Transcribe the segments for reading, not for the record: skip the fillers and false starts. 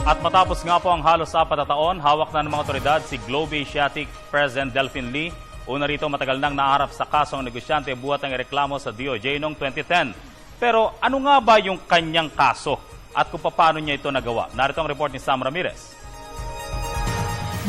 At matapos nga po ang halos 4 na taon, hawak na ng mga otoridad si Globe Asiatic President Delphine Lee. Una rito matagal nang naharap sa kasong negosyante buhat ng reklamo sa DOJ noong 2010. Pero ano nga ba yung kanyang kaso at kung paano niya ito nagawa? Narito ang report ni Sam Ramirez.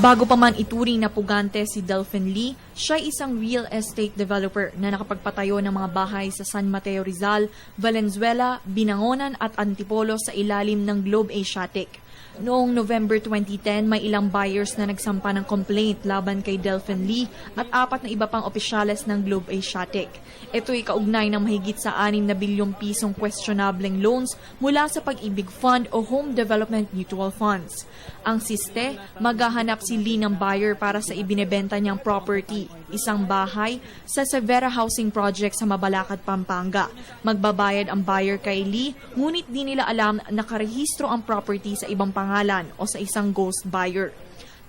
Bago pa man ituring na pugante si Delphine Lee, siya isang real estate developer na nakapagpatayo ng mga bahay sa San Mateo Rizal, Valenzuela, Binangonan at Antipolo sa ilalim ng Globe Asiatic. Noong November 2010, may ilang buyers na nagsampa ng complaint laban kay Delphine Lee at 4 na iba pang opisyales ng Globe Asiatic. Ito'y kaugnay ng mahigit sa 6 na bilyong pisong questionableng loans mula sa Pag-ibig Fund o Home Development Mutual Funds. Ang siste, maghahanap si Lee ng buyer para sa ibinebenta niyang property, isang bahay sa Severa Housing Project sa Mabalacat, Pampanga. Magbabayad ang buyer kay Lee, ngunit di nila alam na nakarehistro ang property sa ibang pangalan o sa isang ghost buyer.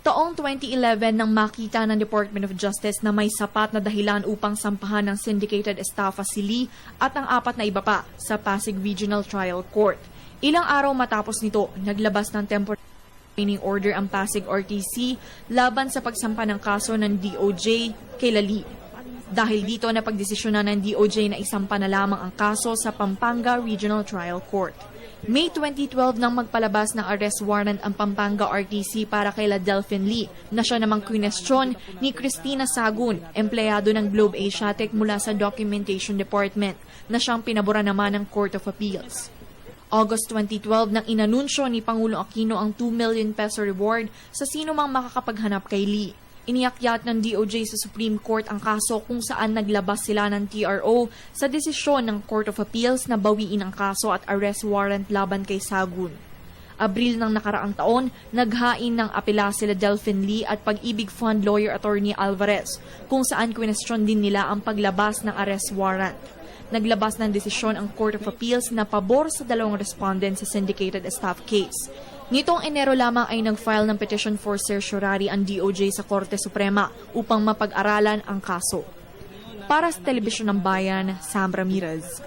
Taong 2011 nang makita ng Department of Justice na may sapat na dahilan upang sampahan ng syndicated estafa si Lee at ang 4 na iba pa sa Pasig Regional Trial Court. Ilang araw matapos nito, naglabas ng temporary restraining order ang Pasig RTC laban sa pagsampa ng kaso ng DOJ kay Lee. Dahil dito napagdesisyonan ng DOJ na isampa na lamang ang kaso sa Pampanga Regional Trial Court. May 2012 nang magpalabas ng arrest warrant ang Pampanga RTC para kay Delphine Lee na siya namang kwinestyon ni Cristina Sagun, empleyado ng Globe Asiatic mula sa Documentation Department, na siyang pinabura naman ng Court of Appeals. August 2012 nang inanunsyo ni Pangulong Aquino ang 2 million peso reward sa sino mang makakapaghanap kay Lee. Iniakyat ng DOJ sa Supreme Court ang kaso kung saan naglabas sila ng TRO sa desisyon ng Court of Appeals na bawiin ang kaso at arrest warrant laban kay Sagun. Abril ng nakaraang taon, naghain ng apela sila Delphine Lee at Pag-ibig Fund lawyer attorney Alvarez kung saan kwinestyon din nila ang paglabas ng arrest warrant. Naglabas ng desisyon ang Court of Appeals na pabor sa 2 respondent sa syndicated estafa case. Nitong Enero lamang ay nag-file ng petition for certiorari ang DOJ sa Korte Suprema upang mapag-aralan ang kaso. Para sa Telebisyon ng Bayan, Sam Ramirez.